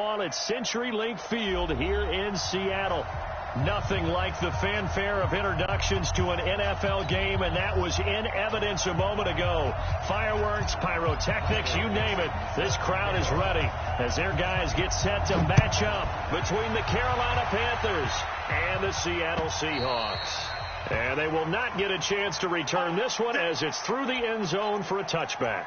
on at CenturyLink Field here in Seattle. Nothing like the fanfare of introductions to an NFL game, and that was in evidence a moment ago. Fireworks, pyrotechnics, you name it. This crowd is ready as their guys get set to match up between the Carolina Panthers and the Seattle Seahawks. And they will not get a chance to return this one as it's through the end zone for a touchback.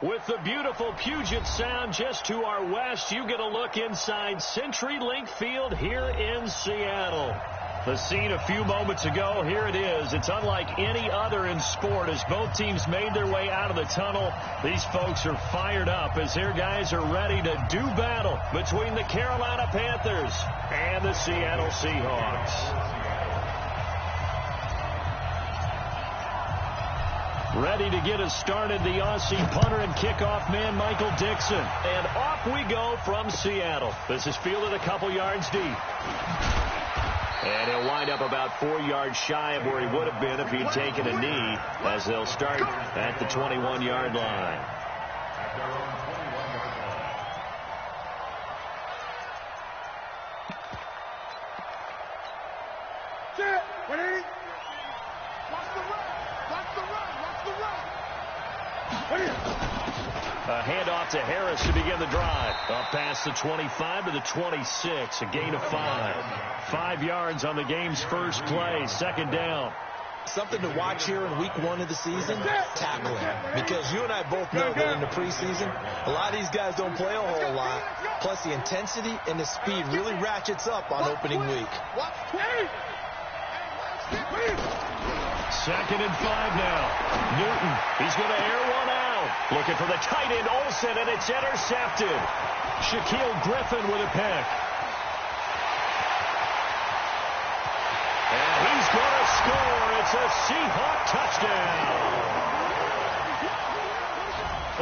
With the beautiful Puget Sound just to our west, you get a look inside CenturyLink Field here in Seattle. The scene a few moments ago, here it is. It's unlike any other in sport as both teams made their way out of the tunnel. These folks are fired up as their guys are ready to do battle between the Carolina Panthers and the Seattle Seahawks. Ready to get us started, the Aussie punter and kickoff man, Michael Dixon. And off we go from Seattle. This is fielded a couple yards deep. And he'll wind up about 4 yards shy of where he would have been if he'd taken a knee, as they'll start at the 21-yard line. A handoff to Harris to begin the drive. Up past the 25 to the 26. A gain of 5. 5 yards on the game's first play. Second down. Something to watch here in week 1 of the season, tackling. Because you and I both know that in the preseason, a lot of these guys don't play a whole lot. Plus the intensity and the speed really ratchets up on opening week. Second and 5 now. Newton, he's going to air one out. Looking for the tight end, Olsen, and it's intercepted. Shaquille Griffin with a pick. And he's going to score. It's a Seahawk touchdown.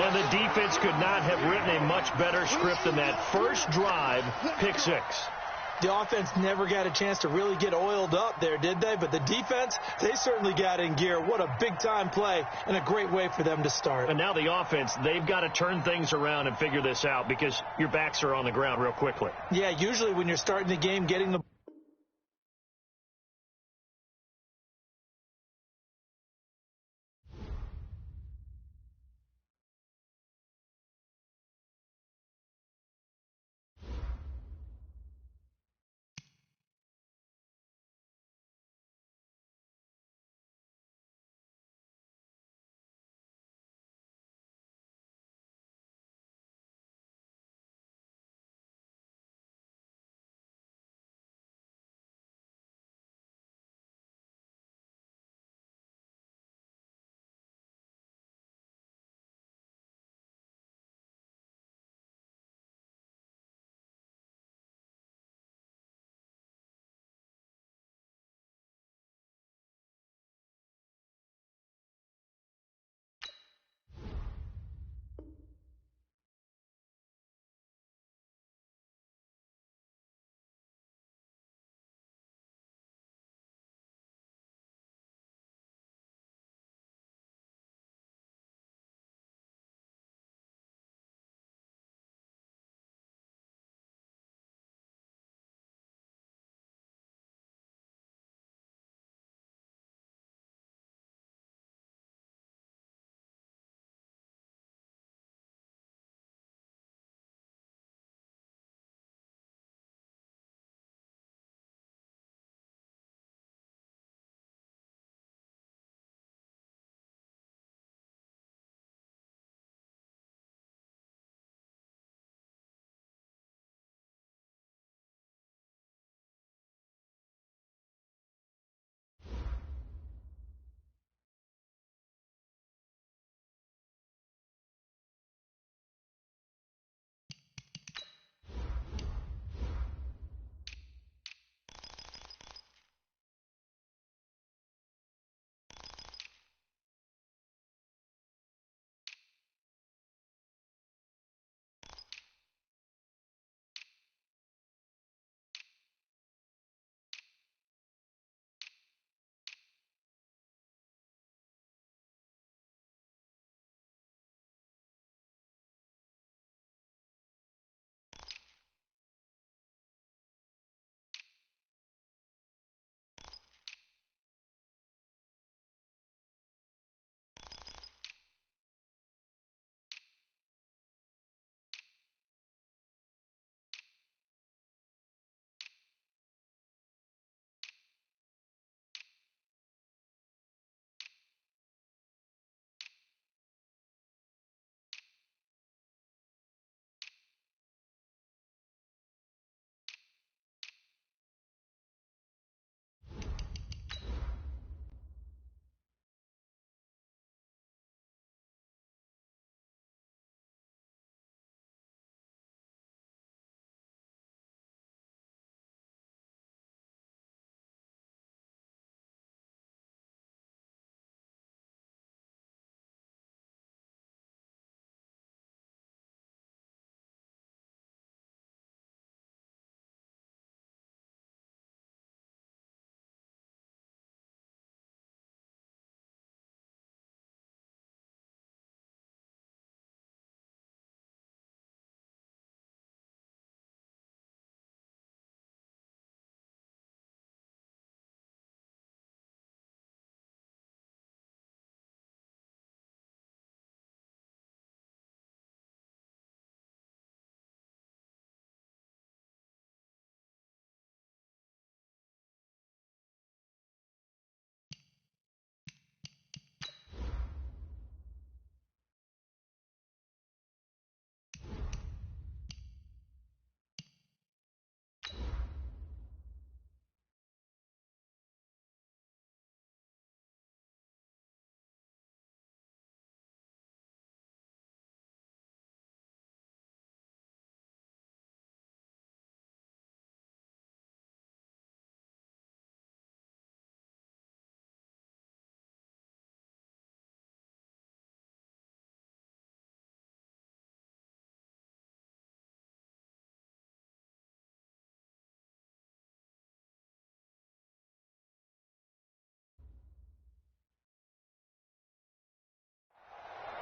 And the defense could not have written a much better script than that first drive, pick 6. The offense never got a chance to really get oiled up there, did they? But the defense, they certainly got in gear. What a big-time play and a great way for them to start. And now the offense, they've got to turn things around and figure this out because your backs are on the ground real quickly. Yeah, usually when you're starting the game, getting the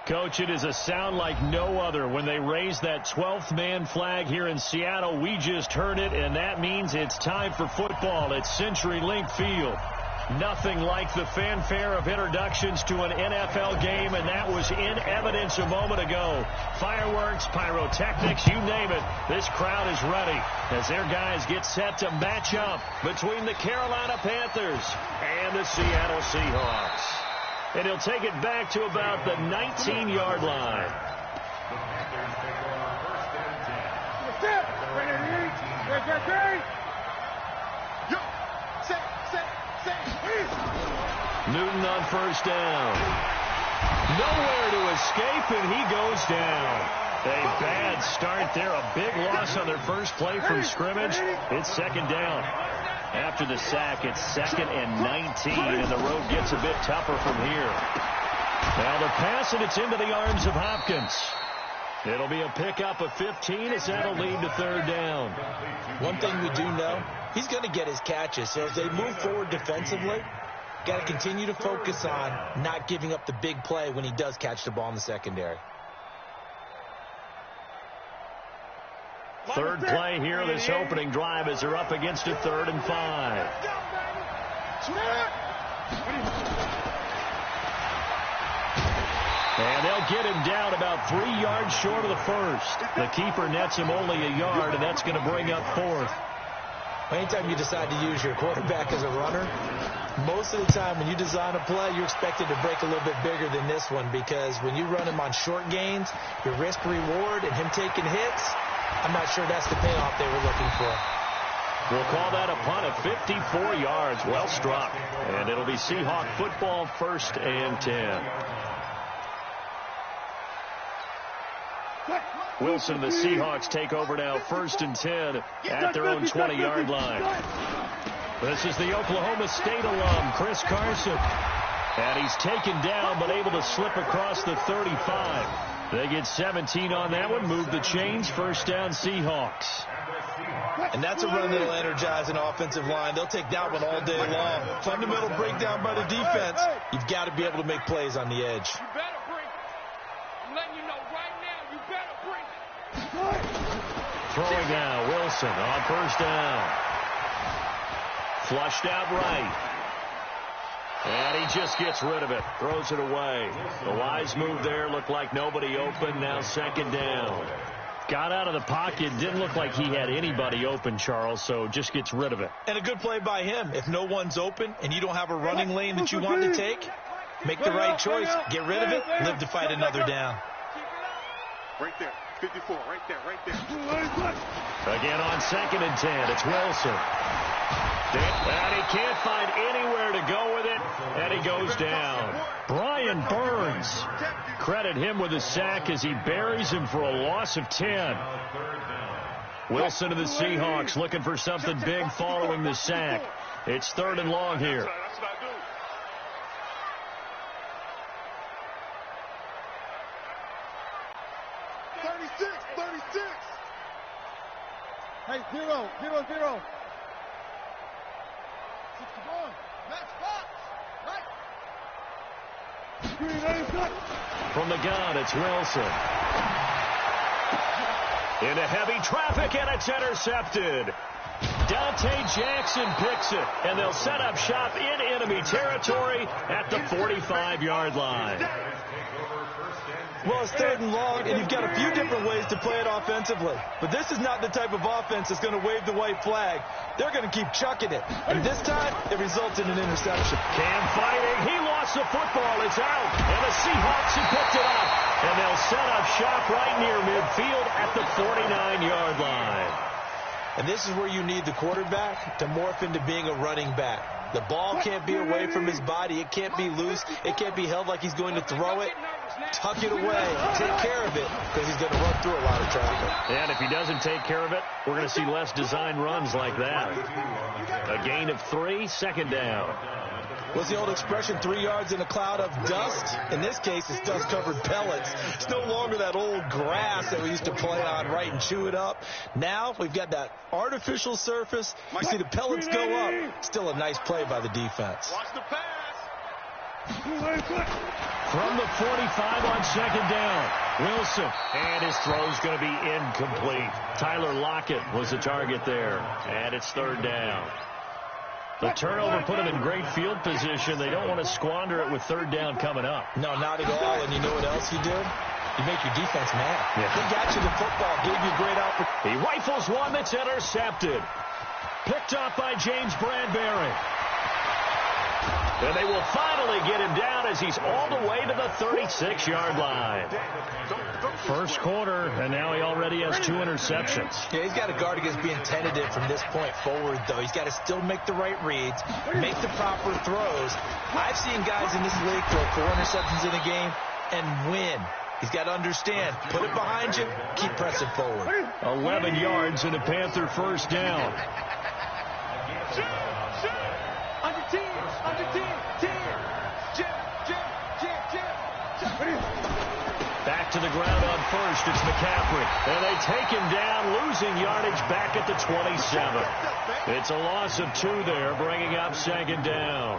Coach, it is a sound like no other when they raise that 12th man flag here in Seattle. We just heard it, and that means it's time for football at CenturyLink Field. Nothing like the fanfare of introductions to an NFL game, and that was in evidence a moment ago. Fireworks, pyrotechnics, you name it. This crowd is ready as their guys get set to match up between the Carolina Panthers and the Seattle Seahawks. And he'll take it back to about the 19-yard line. Newton on first down. Nowhere to escape, and he goes down. A bad start there. A big loss on their first play from scrimmage. It's second down. After the sack, it's 2nd and 19, and the road gets a bit tougher from here. Now the pass, and it's into the arms of Hopkins. It'll be a pickup of 15 as that'll lead to third down. One thing we do know, he's going to get his catches. So as they move forward defensively, got to continue to focus on not giving up the big play when he does catch the ball in the secondary. Third play here, this opening drive, as they're up against a 3rd and 5. And they'll get him down about 3 yards short of the first. The keeper nets him only a yard, and that's going to bring up 4th. Anytime you decide to use your quarterback as a runner, most of the time when you design a play, you're expected to break a little bit bigger than this one, because when you run him on short gains, your risk-reward and him taking hits, I'm not sure that's the payoff they were looking for. We'll call that a punt of 54 yards. Well struck. And it'll be Seahawk football, 1st and 10. Wilson and the Seahawks take over now, 1st and 10 at their own 20-yard line. This is the Oklahoma State alum, Chris Carson. And he's taken down but able to slip across the 35. They get 17 on that one, move the chains, 1st down Seahawks. And that's a run that'll energize an offensive line. They'll take that one all day long. Fundamental breakdown by the defense. You've got to be able to make plays on the edge. You better bring it. I'm letting you know right now, you better bring it. Throwing now, Wilson on 1st down. Flushed out right. And he just gets rid of it. Throws it away. The wise move there. Looked like nobody open. Now 2nd down. Got out of the pocket. Didn't look like he had anybody open, Charles, so just gets rid of it. And a good play by him. If no one's open and you don't have a running lane that you want to take, make the right choice. Get rid of it. Live to fight another down. Right there. 54. Right there. Right there. Again on 2nd and 10. It's Wilson. And he can't find anywhere to go with it, and he goes down. Brian Burns, credit him with a sack as he buries him for a loss of 10. Wilson of the Seahawks looking for something big following the sack. It's 3rd and long here. That's what I do. Hey, 0-0-0. From the gun, it's Wilson. Into heavy traffic, and it's intercepted. Dante Jackson picks it, and they'll set up shop in enemy territory at the 45-yard line. Well, it's 3rd and long, and you've got a few different ways to play it offensively. But this is not the type of offense that's going to wave the white flag. They're going to keep chucking it. And this time, it results in an interception. Cam fighting. He lost the football. It's out. And the Seahawks have picked it up. And they'll set up shop right near midfield at the 49-yard line. And this is where you need the quarterback to morph into being a running back. The ball can't be away from his body. It can't be loose. It can't be held like he's going to throw it. Tuck it away. Take care of it, because he's going to run through a lot of traffic. And if he doesn't take care of it, we're going to see less design runs like that. A gain of 3, 2nd down. What's the old expression, 3 yards in a cloud of dust? In this case, it's dust-covered pellets. It's no longer that old grass that we used to play on, right, and chew it up. Now we've got that artificial surface. You see the pellets go up. Still a nice play by the defense. Watch the pass. From the 45 on second down. Wilson. And his throw's going to be incomplete. Tyler Lockett was the target there. And it's third down. The turnover put them in great field position. They don't want to squander it with third down coming up. No, not at all. And you know what else you did? You make your defense mad. Yeah. They got you the football, gave you a great opportunity. He rifles one that's intercepted. Picked up by James Bradbury. And they will finally get him down as he's all the way to the 36-yard line. First quarter, and now he already has 2 interceptions. Yeah, he's got to guard against being tentative from this point forward, though. He's got to still make the right reads, make the proper throws. I've seen guys in this league throw 4 interceptions in a game and win. He's got to understand, put it behind you, keep pressing forward. 11 yards and a Panther first down. Back to the ground on first. It's McCaffrey. And they take him down, losing yardage back at the 27. It's a loss of 2 there, bringing up second down.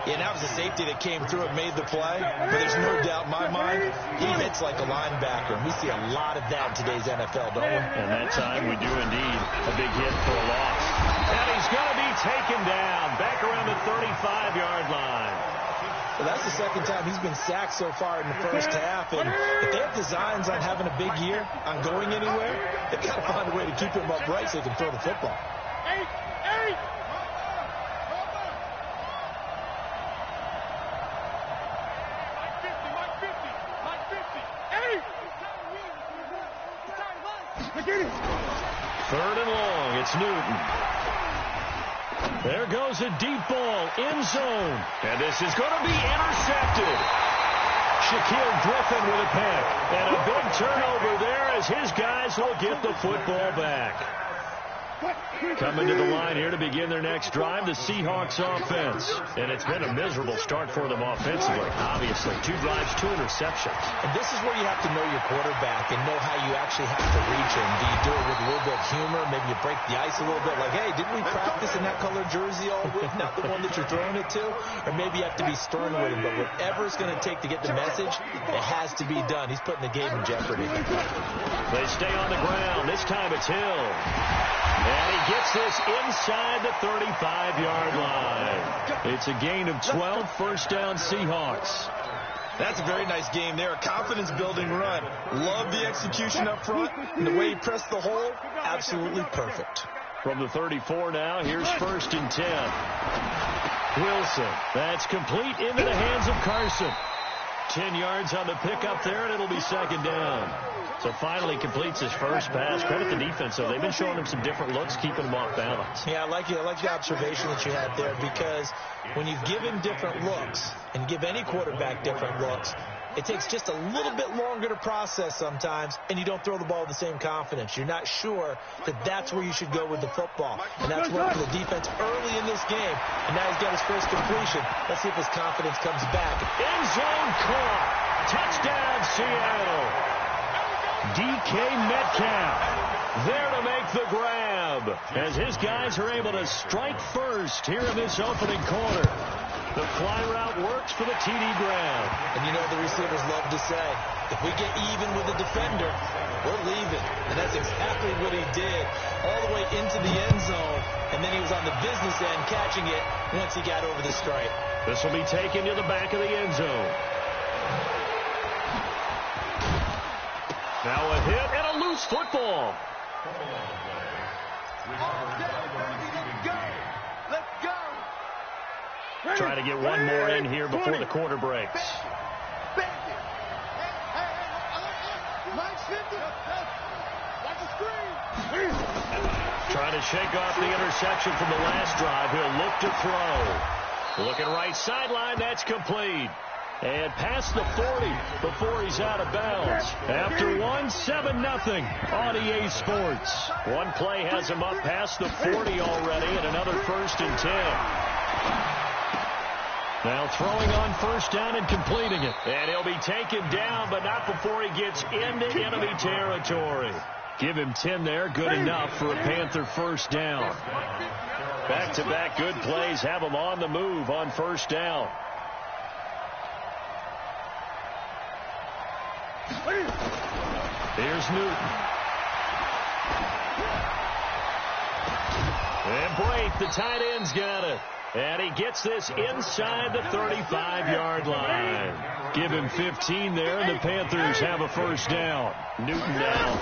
Yeah, that was a safety that came through and made the play. But there's no doubt in my mind, he hits like a linebacker. And we see a lot of that in today's NFL, don't we? And that time we do indeed a big hit for a loss. And he's going to be taken down back around the 35-yard line. Well, that's the second time he's been sacked so far in the first half. And if they have designs on having a big year, on going anywhere, they've got to find a way to keep him upright so they can throw the football. Third and long. It's Newton. There goes a deep ball, end zone. And this is going to be intercepted. Shaquille Griffin with a pick. And a big turnover there as his guys will get the football back. Coming to the line here to begin their next drive, the Seahawks offense. And it's been a miserable start for them offensively, obviously. 2 drives, 2 interceptions. And this is where you have to know your quarterback and know how you actually have to reach him. Do you do it with a little bit of humor? Maybe you break the ice a little bit, like, hey, didn't we practice in that color jersey all week, not the one that you're throwing it to? Or maybe you have to be stern with him. But whatever it's going to take to get the message, it has to be done. He's putting the game in jeopardy. They stay on the ground. This time it's Hill. And he gets this inside the 35-yard line. It's a gain of 12, first down Seahawks. That's a very nice game there. A confidence-building run. Love the execution up front. And the way he pressed the hole, absolutely perfect. From the 34 now, here's first and 10. Wilson. That's complete into the hands of Carson. 10 yards on the pickup there, and it'll be second down. So finally completes his first pass. Credit the defense, though. They've been showing him some different looks, keeping him off balance. Yeah, I like the observation that you had there, because when you give him different looks and give any quarterback different looks, it takes just a little bit longer to process sometimes, and you don't throw the ball with the same confidence. You're not sure that that's where you should go with the football. And that's worked for the defense early in this game. And now he's got his first completion. Let's see if his confidence comes back. End zone caught. Touchdown, Seattle. DK Metcalf there to make the grab as his guys are able to strike first here in this opening quarter. The fly route works for the TD grab. And you know the receivers love to say, if we get even with the defender, we're leaving. And that's exactly what he did, all the way into the end zone. And then he was on the business end catching it once he got over the stripe. This will be taken to the back of the end zone. Now a hit and a loose football. Trying to get one more in here before the quarter breaks. Trying to shake off the interception from the last drive. He'll look to throw. Looking right sideline. That's complete. And past the 40 before he's out of bounds. After one, 7-0 on EA Sports. One play has him up past the 40 already, and another first and 10. Now throwing on first down and completing it. And he'll be taken down, but not before he gets into enemy territory. Give him 10 there. Good enough for a Panther first down. Back-to-back good plays have him on the move on first down. Here's Newton. And Blake, the tight end's got it. And he gets this inside the 35-yard line. Give him 15 there, and the Panthers have a first down. Newton now,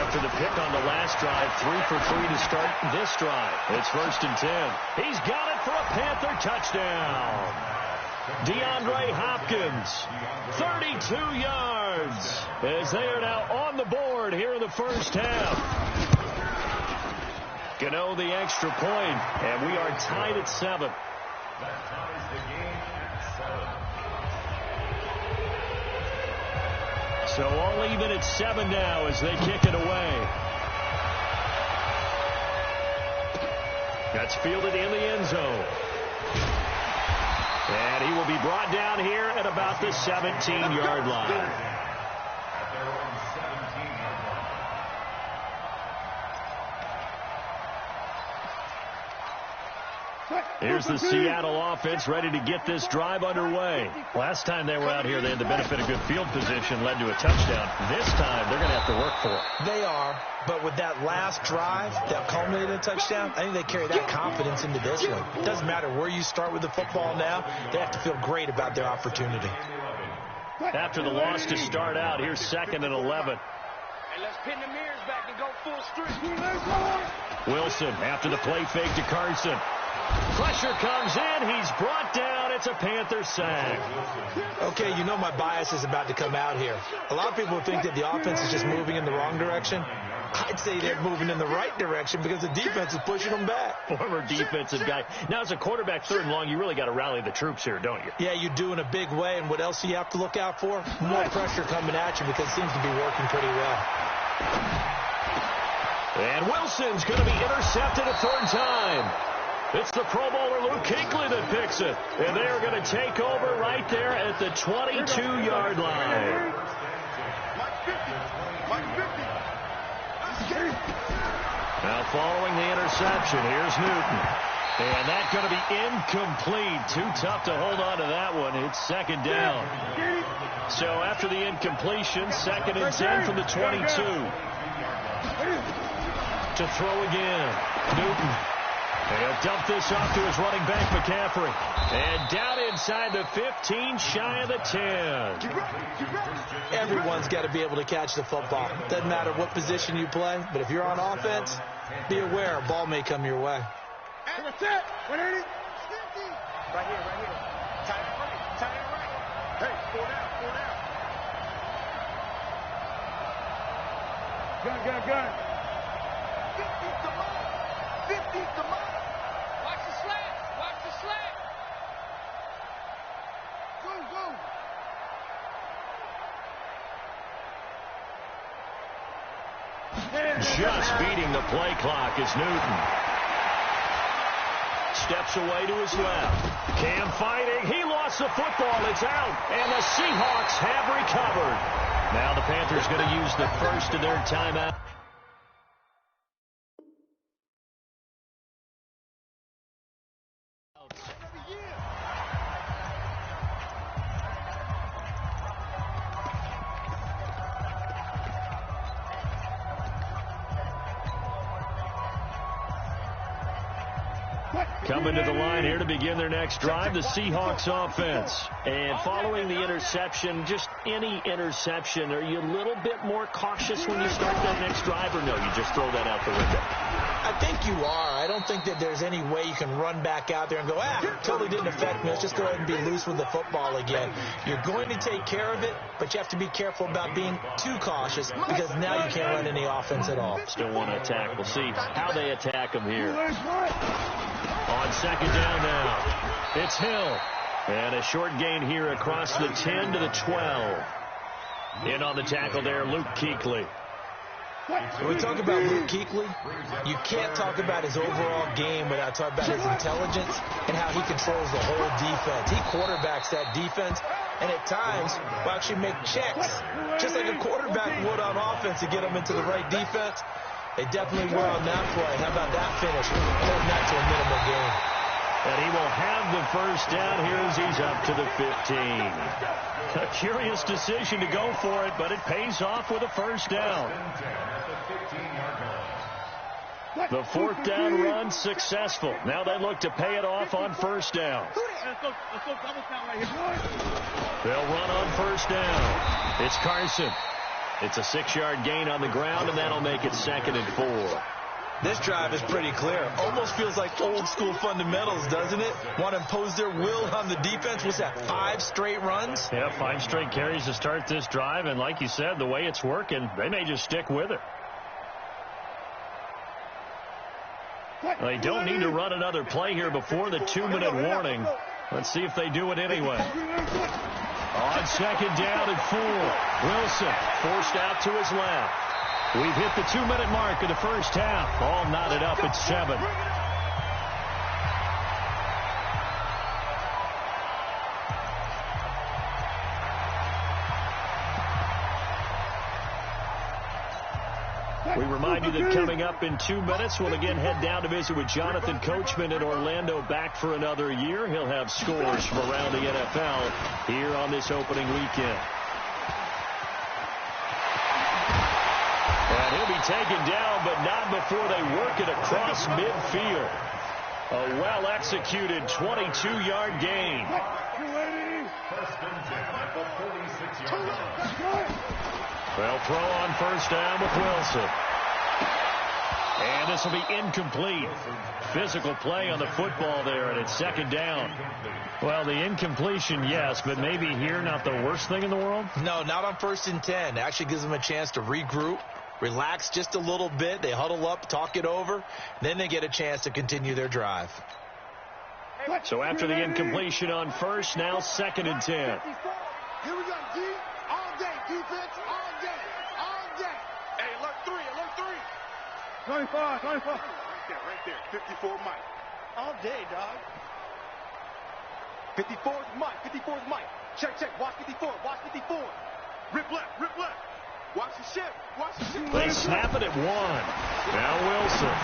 after the pick on the last drive, 3 for 3 to start this drive. It's 1st and 10. He's got it for a Panther touchdown. DeAndre Hopkins, 32 yards, as they are now on the board here in the first half. Gano the extra point, and we are tied at 7. That ties the game at 7. So all even at 7 now as they kick it away. That's fielded in the end zone. And he will be brought down here at about the 17-yard line. Here's the Seattle offense ready to get this drive underway. Last time they were out here, they had the benefit of good field position, led to a touchdown. This time, they're going to have to work for it. They are, but with that last drive that culminated in a touchdown, I think they carry that confidence into this one. It doesn't matter where you start with the football now. They have to feel great about their opportunity. After the loss to start out, here's 2nd and 11. And let's pin the mirrors back and go full street. Wilson after the play fake to Carson. Pressure comes in. He's brought down. It's a Panther sack. Okay, you know my bias is about to come out here. A lot of people think that the offense is just moving in the wrong direction. I'd say they're moving in the right direction because the defense is pushing them back. Former defensive guy. Now, as a quarterback, 3rd and long, you really got to rally the troops here, don't you? Yeah, you do in a big way. And what else do you have to look out for? More pressure coming at you because it seems to be working pretty well. And Wilson's going to be intercepted a 3rd time. It's the Pro Bowler Luke Kuechly that picks it. And they are going to take over right there at the 22-yard line. Now following the interception, here's Newton. And that's going to be incomplete. Too tough to hold on to that one. It's 2nd down. So after the incompletion, 2nd and 10 from the 22. To throw again. Newton. He'll dump this off to his running back, McCaffrey. And down inside the 15, shy of the 10. Everyone's got to be able to catch the football. Doesn't matter what position you play, but if you're on offense, be aware a ball may come your way. What's that? 180? Right here, right here. Tight end right. Tight end right. Hey, 4 down, 4 down. Gun. 50's the mark. 50's the mark. Watch the slack. Watch the slack. Go. Just beating the play clock is Newton. Steps away to his left. Cam fighting. He lost the football. It's out. And the Seahawks have recovered. Now the Panthers going to use the first of their timeout. Coming to the line here to begin their next drive, the Seahawks offense. And following the interception, just any interception, are you a little bit more cautious when you start that next drive, or no, you just throw that out the window? I think you are. I don't think that there's any way you can run back out there and go, totally didn't affect me. Let's just go ahead and be loose with the football again. You're going to take care of it, but you have to be careful about being too cautious because now you can't run any offense at all. Still want to attack. We'll see how they attack them here. On 2nd down now, it's Hill. And a short gain here across the 10 to the 12. In on the tackle there, Luke Kuechly. When we talk about Luke Kuechly, you can't talk about his overall game without talking about his intelligence and how he controls the whole defense. He quarterbacks that defense, and at times will actually make checks, just like a quarterback would on offense to get them into the right defense. They definitely were on that play. How about that finish? Holding that to a minimal gain. And he will have the first down here as he's up to the 15. A curious decision to go for it, but it pays off with a first down. The fourth down run successful. Now they look to pay it off on first down. They'll run on first down. It's Carson. It's a 6-yard gain on the ground, and that'll make it 2nd and 4. This drive is pretty clear. Almost feels like old school fundamentals, doesn't it? Want to impose their will on the defense. Was that 5 straight runs? Yeah, 5 straight carries to start this drive. And like you said, the way it's working, they may just stick with it. They don't need to run another play here before the 2-minute warning. Let's see if they do it anyway. On 2nd down and 4. Wilson forced out to his left. We've hit the 2-minute mark of the first half. All knotted up at 7. We remind you that coming up in 2 minutes, we'll again head down to visit with Jonathan Coachman in Orlando, back for another year. He'll have scores from around the NFL here on this opening weekend. And he'll be taken down, but not before they work it across midfield. A well-executed 22-yard gain. They'll throw on first down with Wilson. And this will be incomplete. Physical play on the football there, and it's 2nd down. Well, the incompletion, yes, but maybe here not the worst thing in the world? No, not on 1st and 10. It actually gives them a chance to regroup, relax just a little bit. They huddle up, talk it over. Then they get a chance to continue their drive. So after the incompletion on first, now 2nd and 10. Here we go, D. All day, defense, all day, all day. Hey, alert 3, alert 3. 25, 25. Right there, 54 Mike. All day, dog. 54's Mike, 54's Mike. Check, check, watch 54, watch 54. Rip left, rip left. Watch the ship, watch the ship. They snap it at 1. Now Wilson.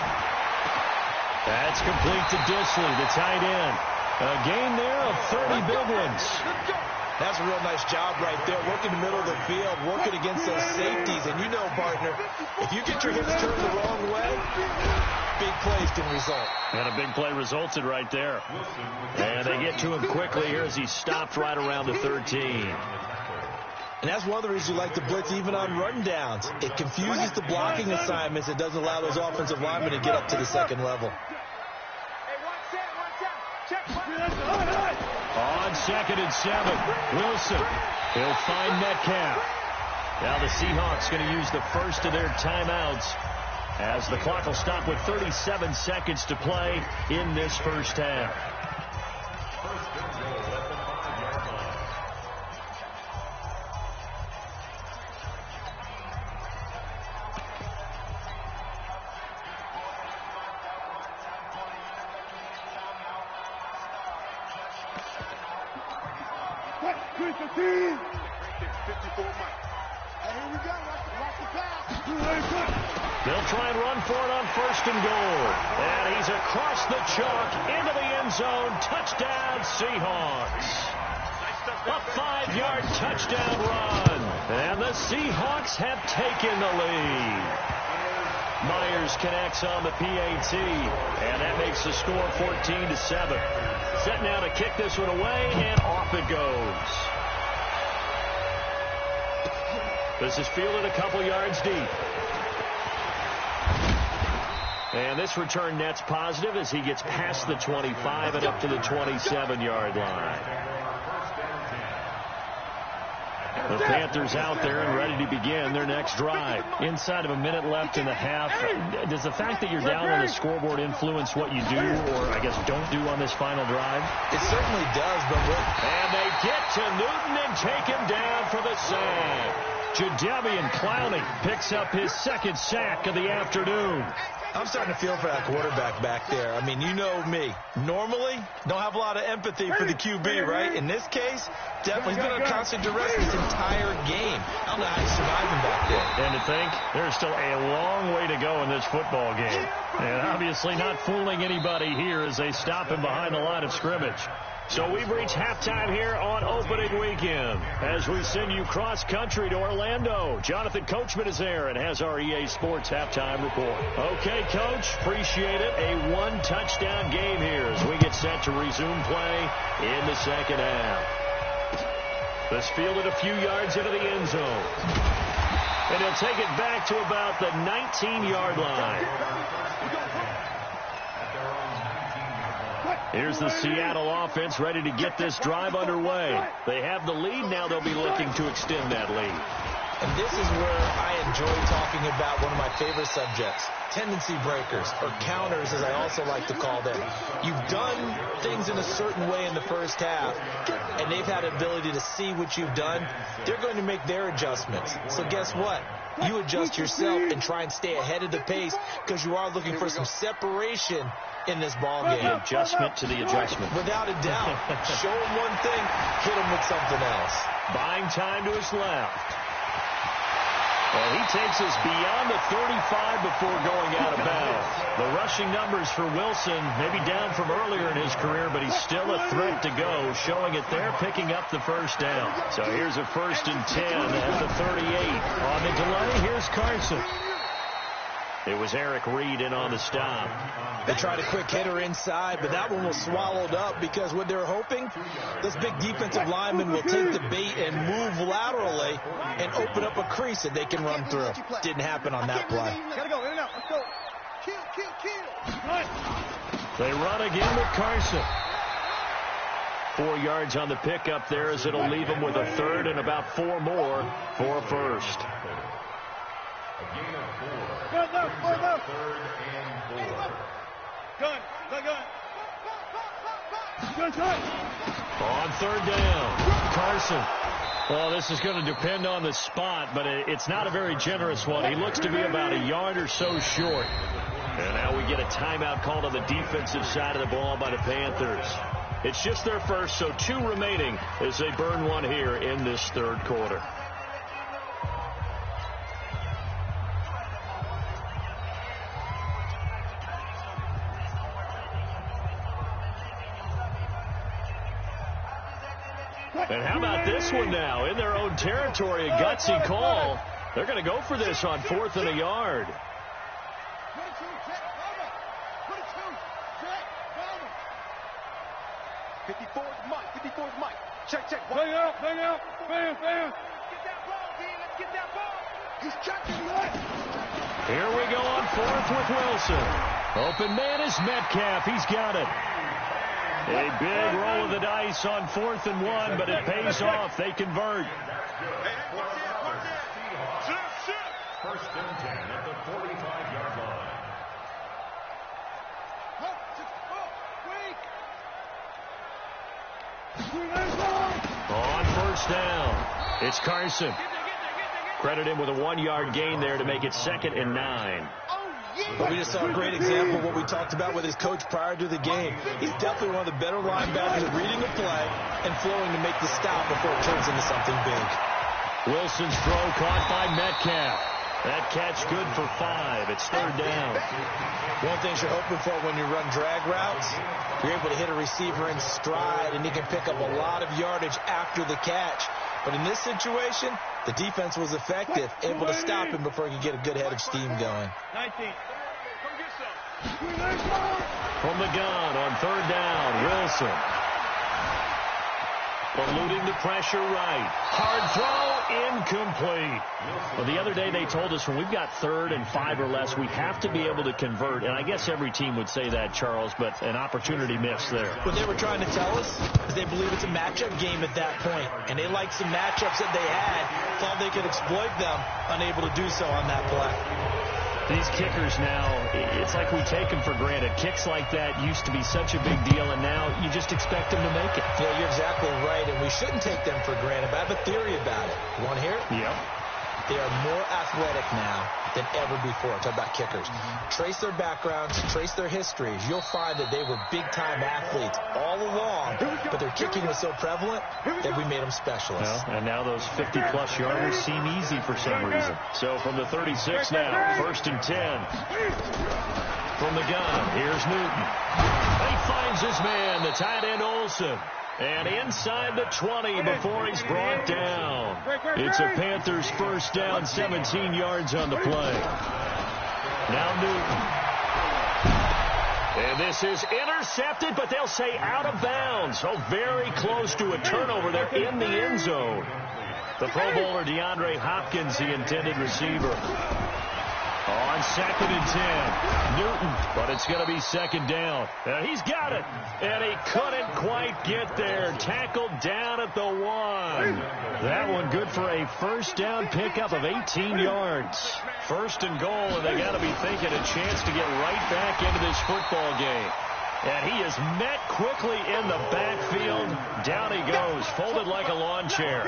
That's complete to Disley, the tight end. A gain there of 30 big ones. That's a real nice job right there. Working the middle of the field, working against those safeties. And you know, partner, if you get your hips turned the wrong way, big plays can result. And a big play resulted right there. And they get to him quickly here as he stopped right around the 13. And that's one of the reasons you like to blitz even on run downs. It confuses the blocking assignments. It doesn't allow those offensive linemen to get up to the 2nd level. On 2nd and 7, Wilson. He'll find Metcalf. Now the Seahawks going to use the first of their timeouts as the clock will stop with 37 seconds to play in this first half. They'll try and run for it on 1st and goal. And he's across the chalk into the end zone. Touchdown, Seahawks. A 5-yard touchdown run. And the Seahawks have taken the lead. Myers connects on the PAT. And that makes the score 14-7. Set now to kick this one away, and off it goes. This is fielded a couple yards deep. And this return net's positive as he gets past the 25 and up to the 27-yard line. The Panthers out there and ready to begin their next drive. Inside of a minute left in the half. Does the fact that you're down on the scoreboard influence what you do, or I guess don't do on this final drive? It certainly does, but and they get to Newton and take him down for the sack. Jadeveon Clowney picks up his 2nd sack of the afternoon. I'm starting to feel for that quarterback back there. I mean, you know me. Normally, don't have a lot of empathy for the QB, right? In this case, definitely he's been on constant duress this entire game. I don't know how he's surviving back there. And to think, there's still a long way to go in this football game. And obviously not fooling anybody here as they stop him behind the line of scrimmage. So we've reached halftime here on opening weekend as we send you cross-country to Orlando. Jonathan Coachman is there and has our EA Sports halftime report. Okay, Coach, appreciate it. A one-touchdown game here as we get set to resume play in the second half. This fielded a few yards into the end zone. And he'll take it back to about the 19-yard line. Here's the Seattle offense ready to get this drive underway. They have the lead. Now they'll be looking to extend that lead. And this is where I enjoy talking about one of my favorite subjects, tendency breakers, or counters as I also like to call them. You've done things in a certain way in the first half, and they've had the ability to see what you've done. They're going to make their adjustments. So guess what? You adjust yourself and try and stay ahead of the pace because you are looking for some separation in this ball game. The adjustment to the adjustment. Without a doubt. Show him one thing, hit him with something else. Buying time to his left. Well, he takes us beyond the 35 before going out of bounds. The rushing numbers for Wilson maybe down from earlier in his career, but he's still a threat to go, showing it there, picking up the first down. So here's a 1st and 10 at the 38. On the delay, here's Carson. It was Eric Reed in on the stop. They tried a quick hitter inside, but that one was swallowed up because what they're hoping, this big defensive lineman will take the bait and move laterally and open up a crease that they can run through. Didn't happen on that play. Gotta go, in and out. Let's go. Kill. They run again with Carson. 4 yards on the pickup there as it'll leave them with a 3rd and about 4 more for a first. Gun. On 3rd down, Carson. Well, this is going to depend on the spot, but it's not a very generous one. He looks to be about a yard or so short. And now we get a timeout called on the defensive side of the ball by the Panthers. It's just their first, so 2 remaining as they burn one here in this 3rd quarter. And how about this one now? In their own territory, a gutsy call. They're going to go for this on 4th and a yard. 54's Mike. Check. Bang out. Bam. Get that ball, D. Let's get that ball. He's checking what? Here we go on 4th with Wilson. Open man is Metcalf. He's got it. A big roll of the dice on 4th and 1, but it pays off. They convert. First and 10 at the 45-yard line. On 1st down, it's Carson. Credit him with a 1-yard gain there to make it 2nd and 9. But we just saw a great example of what we talked about with his coach prior to the game. He's definitely one of the better linebackers at reading the play and flowing to make the stop before it turns into something big. Wilson's throw caught by Metcalf. That catch good for 5. It's 3rd down. One thing you're hoping for when you run drag routes, you're able to hit a receiver in stride, and he can pick up a lot of yardage after the catch. But in this situation, the defense was effective, able to stop him before he could get a good head of steam going. 19. From the gun on 3rd down, Wilson. Eluding the pressure right. Hard throw, incomplete. Well, the other day they told us when we've got 3rd and 5 or less, we have to be able to convert. And I guess every team would say that, Charles, but an opportunity missed there. What they were trying to tell us is they believe it's a matchup game at that point. And they liked some matchups that they had, thought they could exploit them, unable to do so on that play. These kickers now, it's like we take them for granted. Kicks like that used to be such a big deal, and now you just expect them to make it. Yeah, you're exactly right, and we shouldn't take them for granted. But I have a theory about it. You want to hear it? Yep. They are more athletic now than ever before. Talk about kickers. Trace their backgrounds, trace their histories. You'll find that they were big-time athletes all along, but their kicking was so prevalent that we made them specialists. Well, and now those 50-plus yarders seem easy for some reason. So from the 36 now, 1st and 10. From the gun, here's Newton. He finds his man, the tight end Olsen. And inside the 20 before he's brought down. It's a Panthers first down, 17 yards on the play. Now Newton. And this is intercepted, but they'll say out of bounds. So very close to a turnover there in the end zone. The Pro Bowler DeAndre Hopkins, the intended receiver. On 2nd and 10, Newton, but it's going to be 2nd down. And he's got it, and he couldn't quite get there. Tackled down at the 1. That one good for a first down pickup of 18 yards. 1st and goal, and they got to be thinking a chance to get right back into this football game. And he is met quickly in the backfield. Down he goes, folded like a lawn chair.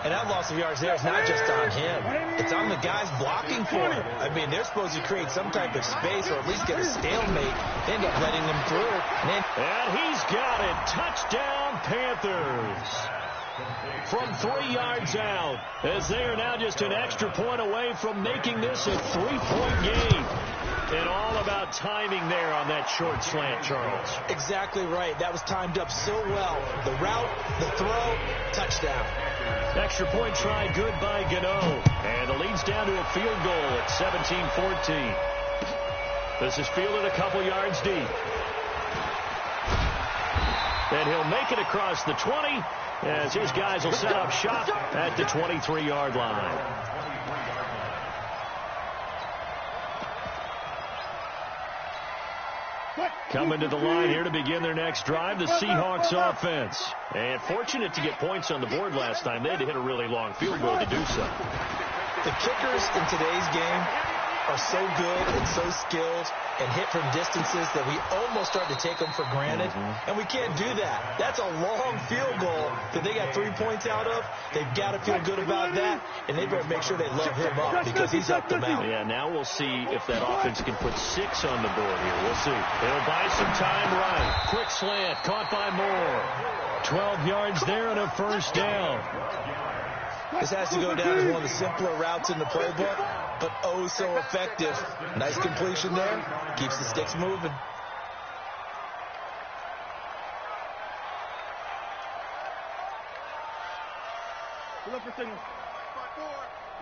And that loss of yards there is not just on him. It's on the guys blocking for him. I mean, they're supposed to create some type of space or at least get a stalemate. They end up letting them through. And he's got it. Touchdown, Panthers. From 3 yards out, as they are now just an extra point away from making this a 3-point game. And all about timing there on that short slant, Charles. Exactly right. That was timed up so well. The route, the throw, touchdown. Extra point try good by Gano. And the lead's down to a field goal at 17-14. This is fielded a couple yards deep. And he'll make it across the 20 as his guys will set up shop at the 23-yard line. Coming to the line here to begin their next drive, the Seahawks offense. And fortunate to get points on the board last time. They had to hit a really long field goal to do so. The kickers in today's game are so good and so skilled and hit from distances that we almost start to take them for granted. And we can't do that. That's a long field goal that they got 3 points out of. They've got to feel good about that, and they better make sure they load him up because he's helped them out. Yeah, now we'll see if that offense can put 6 on the board here. We'll see. They'll buy some time right. Quick slant, caught by Moore. 12 yards there and a first down. This has to go down as one of the simpler routes in the playbook, but oh so effective. Nice completion there. Keeps the sticks moving.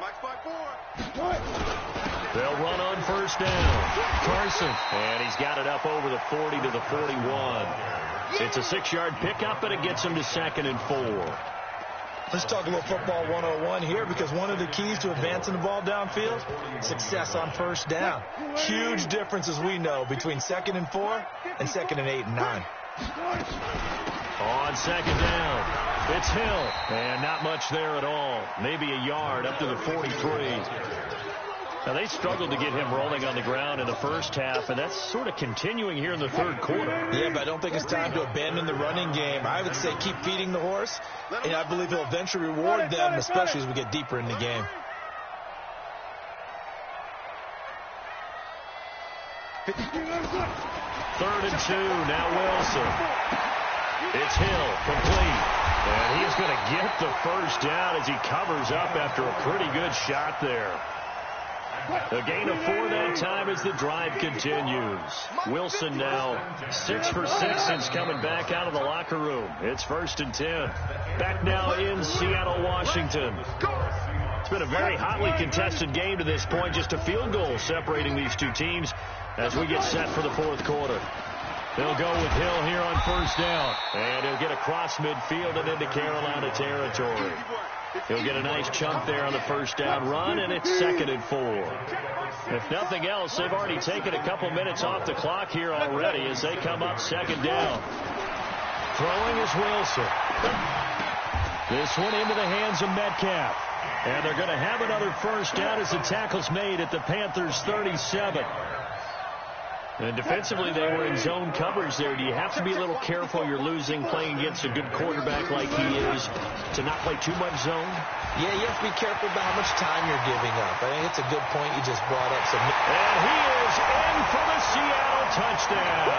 Mike 5-4. They'll run on first down. Carson, and he's got it up over the 40 to the 41. It's a 6-yard pickup, but it gets him to 2nd and 4. Let's talk a little football 101 here, because one of the keys to advancing the ball downfield, success on first down. Huge difference, as we know, between 2nd and 4 and 2nd and 8 and 9. On 2nd down, it's Hill, and not much there at all. Maybe a yard up to the 43. Now, they struggled to get him rolling on the ground in the first half, and that's sort of continuing here in the third quarter. Yeah, but I don't think it's time to abandon the running game. I would say keep feeding the horse, and I believe he'll eventually reward them, especially as we get deeper in the game. Third and 2, now Wilson. It's Hill, complete. And he is going to get the first down as he covers up after a pretty good shot there. A gain of 4 that time as the drive continues. Wilson now 6 for 6 since coming back out of the locker room. It's 1st and 10. Back now in Seattle, Washington. It's been a very hotly contested game to this point. Just a field goal separating these two teams as we get set for the fourth quarter. They'll go with Hill here on first down. And he'll get across midfield and into Carolina territory. He'll get a nice chunk there on the first down run, and it's 2nd and 4. If nothing else, they've already taken a couple minutes off the clock here already as they come up 2nd down. Throwing is Wilson. This one into the hands of Metcalf. And they're going to have another first down as the tackle's made at the Panthers' 37. And defensively, they were in zone coverage there. Do you have to be a little careful? You're losing playing against a good quarterback like he is to not play too much zone? Yeah, you have to be careful about how much time you're giving up. I think it's a good point you just brought up. And he is in for the Seattle touchdown.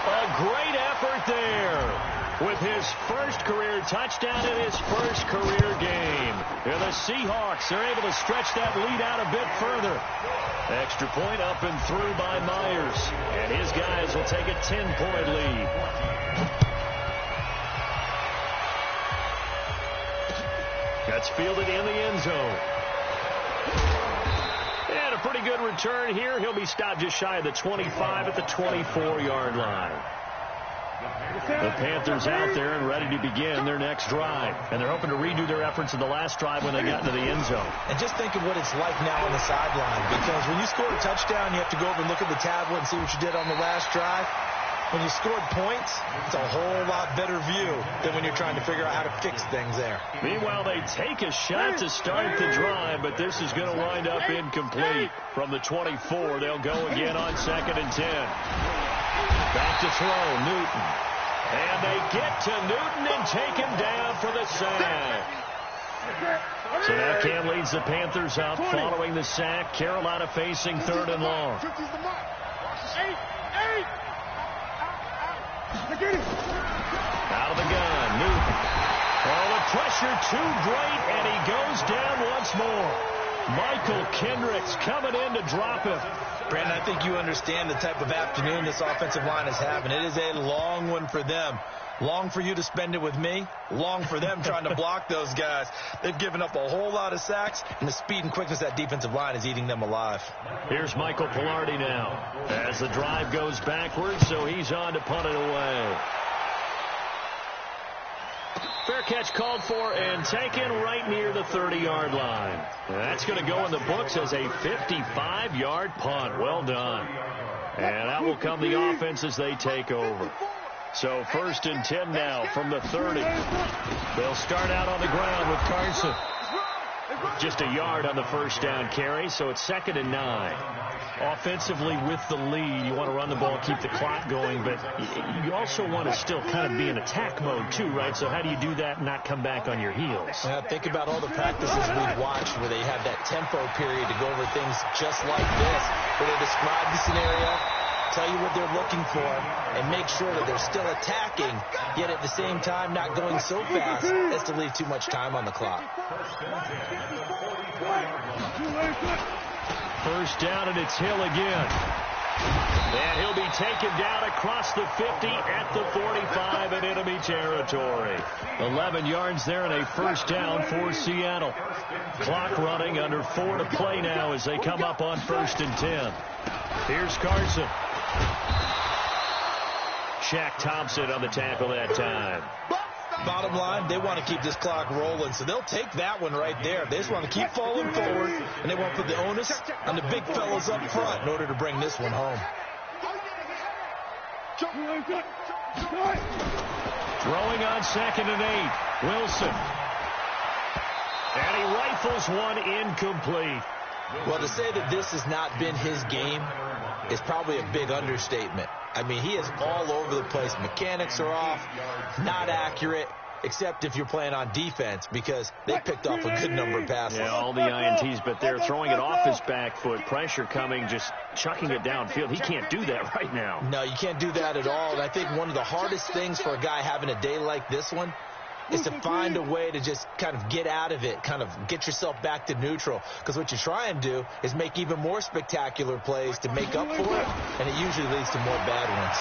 A great effort there with his first career touchdown in his first career game. And the Seahawks are able to stretch that lead out a bit further. Extra point up and through by Myers. And his guys will take a 10-point lead. That's fielded in the end zone. And a pretty good return here. He'll be stopped just shy of the 25 at the 24-yard line. The Panthers out there and ready to begin their next drive. And they're hoping to redo their efforts in the last drive when they got into the end zone. And just think of what it's like now on the sideline. Because when you score a touchdown, you have to go over and look at the tablet and see what you did on the last drive. When you scored points, it's a whole lot better view than when you're trying to figure out how to fix things there. Meanwhile, they take a shot to start the drive, but this is going to wind up incomplete. From the 24, they'll go again on 2nd and 10. Back to throw, Newton. And they get to Newton and take him down for the sack. So now Cam leads the Panthers up following the sack. Carolina facing 3rd and long. Out of the gun, Newton. Oh, the pressure too great, and he goes down once more. Michael Kendricks coming in to drop him. Brandon, I think you understand the type of afternoon this offensive line is having. It is a long one for them. Long for you to spend it with me. Long for them trying to block those guys. They've given up a whole lot of sacks, and the speed and quickness of that defensive line is eating them alive. Here's Michael Pilardi now as the drive goes backwards, so he's on to punt it away. Fair catch called for and taken right near the 30-yard line. That's going to go in the books as a 55-yard punt. Well done. And that will come the offense as they take over. So 1st and 10 now from the 30. They'll start out on the ground with Carson. Just a yard on the first down carry, so it's 2nd and 9. Offensively with the lead, you want to run the ball, keep the clock going, but you also want to still kind of be in attack mode too, right? So how do you do that and not come back on your heels? Think about all the practices we've watched where they have that tempo period to go over things just like this, where they describe the scenario, tell you what they're looking for, and make sure that they're still attacking, yet at the same time not going so fast as to leave too much time on the clock. First down, and it's Hill again. And he'll be taken down across the 50 at the 45 in enemy territory. 11 yards there and a first down for Seattle. Clock running, under 4 to play now as they come up on 1st and 10. Here's Carson. Shaq Thompson on the tackle that time. Bottom line, they want to keep this clock rolling, so they'll take that one right there. They just want to keep falling forward, and they want to put the onus on the big fellas up front in order to bring this one home. Throwing on 2nd and 8. Wilson. And he rifles one incomplete. Well, to say that this has not been his game is probably a big understatement. I mean, he is all over the place. Mechanics are off, not accurate, except if you're playing on defense, because they picked off a good number of passes. Yeah, all the INTs, but they're throwing it off his back foot. Pressure coming, just chucking it downfield. He can't do that right now. No, you can't do that at all. And I think one of the hardest things for a guy having a day like this one is to find a way to just kind of get out of it, kind of get yourself back to neutral. Because what you try and do is make even more spectacular plays to make up for it, and it usually leads to more bad ones.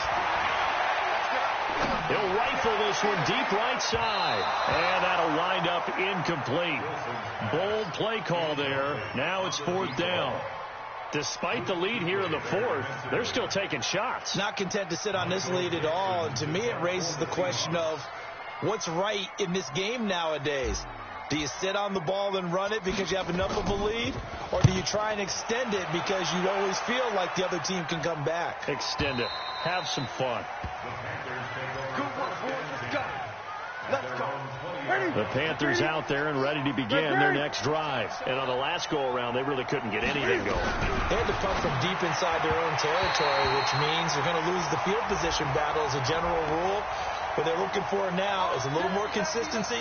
He'll rifle this one deep right side, and that'll wind up incomplete. Bold play call there. Now it's 4th down. Despite the lead here in the 4th, they're still taking shots. Not content to sit on this lead at all, and to me it raises the question of what's right in this game nowadays? Do you sit on the ball and run it because you have enough of a lead? Or do you try and extend it because you always feel like the other team can come back? Extend it. Have some fun. Good work, boys. Let's go. Let's go. The Panthers out there and ready to begin their next drive. And on the last go-around, they really couldn't get anything going. They had to punt from deep inside their own territory, which means they're going to lose the field position battle as a general rule. What they're looking for now is a little more consistency,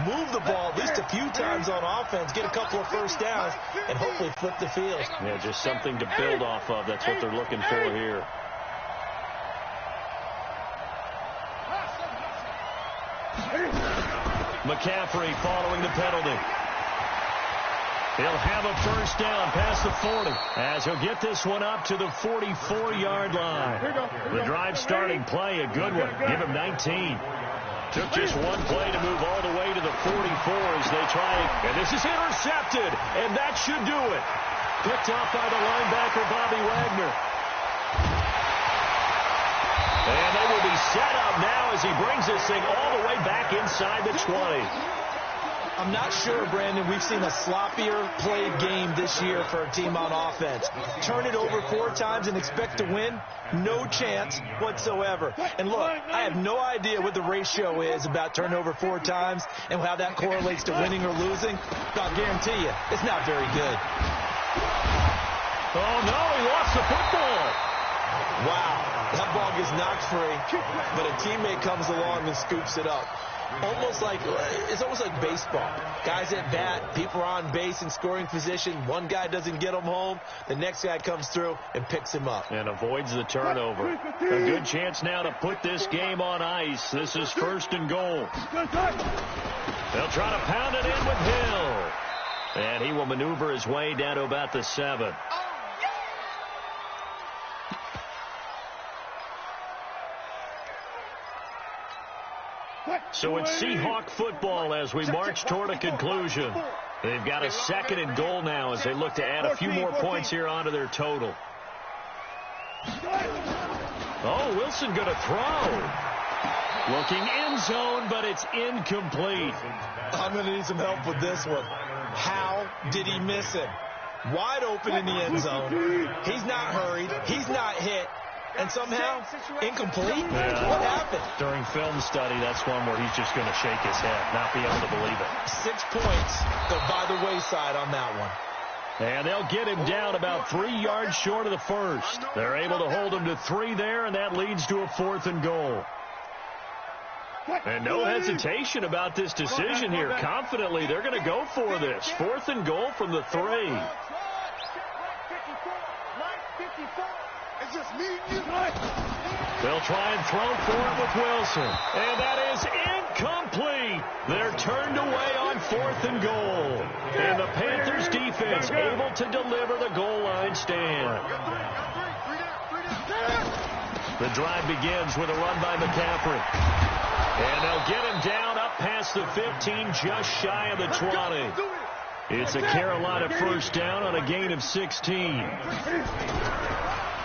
move the ball at least a few times on offense, get a couple of first downs, and hopefully flip the field. Yeah, just something to build off of. That's what they're looking for here. McCaffrey following the penalty. He'll have a first down past the 40 as he'll get this one up to the 44-yard line. The drive starting play, a good one. Give him 19. Took just one play to move all the way to the 44 as they try. And this is intercepted, and that should do it. Picked off by the linebacker, Bobby Wagner. And they will be set up now as he brings this thing all the way back inside the 20. I'm not sure, Brandon, we've seen a sloppier played game this year for a team on offense. Turn it over 4 times and expect to win? No chance whatsoever. And look, I have no idea what the ratio is about turnover 4 times and how that correlates to winning or losing. But I'll guarantee you, it's not very good. Oh, no, he lost the football. Wow, that ball gets knocked free, but a teammate comes along and scoops it up. It's almost like baseball. Guys at bat, people are on base in scoring position. One guy doesn't get him home. The next guy comes through and picks him up. And avoids the turnover. A good chance now to put this game on ice. This is 1st and goal. They'll try to pound it in with Hill. And he will maneuver his way down to about the 7. So it's Seahawk football as we march toward a conclusion. They've got a 2nd and goal now as they look to add a few more points here onto their total. Oh, Wilson going to throw. Looking end zone, but it's incomplete. I'm going to need some help with this one. How did he miss him? Wide open in the end zone. He's not hurried. He's not hit. And somehow, incomplete? Yeah. What happened? During film study, that's one where he's just going to shake his head, not be able to believe it. 6 points go by the wayside on that one. And they'll get him down about 3 yards short of the first. They're able to hold him to 3 there, and that leads to a 4th and goal. And no hesitation about this decision here. Confidently, they're going to go for this. 4th and goal from the 3. They'll try and throw for it with Wilson. And that is incomplete. They're turned away on 4th and goal. And the Panthers defense able to deliver the goal line stand. The drive begins with a run by McCaffrey. And they'll get him down up past the 15, just shy of the 20. It's a Carolina first down on a gain of 16.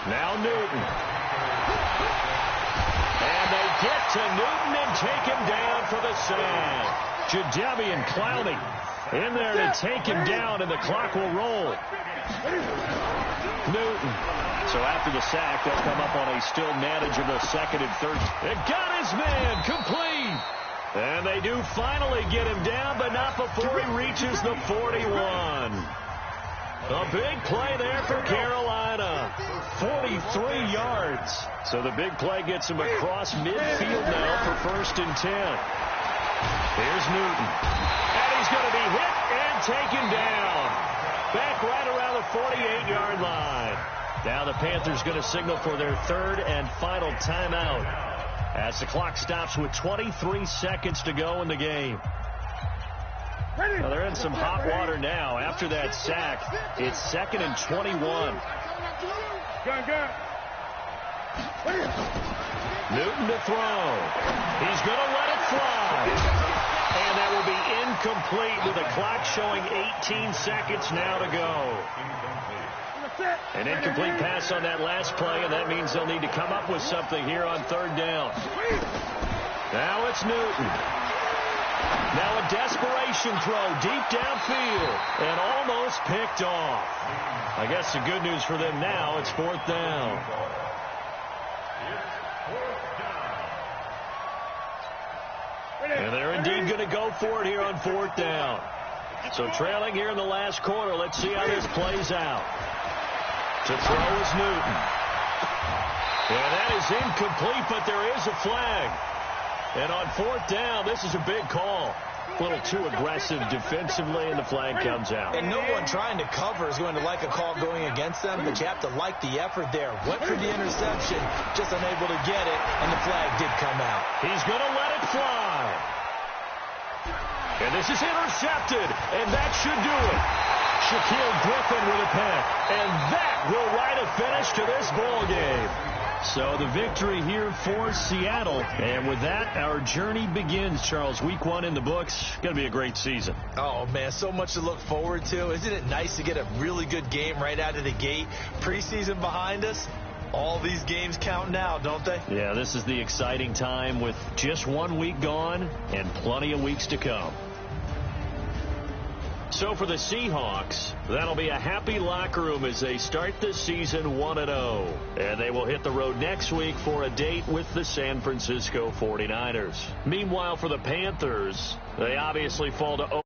Now Newton. And they get to Newton and take him down for the sack. Jadeveon Clowney in there to take him down, and the clock will roll. Newton. So after the sack, they'll come up on a still manageable 2nd and 3rd. They got his man complete. And they do finally get him down, but not before he reaches the 41. A big play there for Carolina. 43 yards. So the big play gets him across midfield now for 1st and 10. Here's Newton. And he's going to be hit and taken down. Back right around the 48-yard line. Now the Panthers going to signal for their 3rd and final timeout as the clock stops with 23 seconds to go in the game. Well, they're in some hot water now. After that sack, it's 2nd and 21. Newton to throw. He's going to let it fly. And that will be incomplete with the clock showing 18 seconds now to go. An incomplete pass on that last play, and that means they'll need to come up with something here on 3rd down. Now it's Newton. Now a desperation throw deep downfield and almost picked off. I guess the good news for them now, it's 4th down. And they're indeed going to go for it here on 4th down. So trailing here in the last quarter. Let's see how this plays out. To throw is Newton. And that is incomplete, but there is a flag. And on 4th down, this is a big call. A little too aggressive defensively, and the flag comes out. And no one trying to cover is going to like a call going against them, but you have to like the effort there. Went for the interception, just unable to get it, and the flag did come out. He's going to let it fly. And this is intercepted, and that should do it. Shaquille Griffin with a pick, and that will write a finish to this ball game. So the victory here for Seattle. And with that, our journey begins, Charles. Week 1 in the books. Going to be a great season. Oh, man, so much to look forward to. Isn't it nice to get a really good game right out of the gate? Preseason behind us. All these games count now, don't they? Yeah, this is the exciting time with just 1 week gone and plenty of weeks to come. So for the Seahawks, that'll be a happy locker room as they start the season 1-0. And they will hit the road next week for a date with the San Francisco 49ers. Meanwhile, for the Panthers, they obviously fall to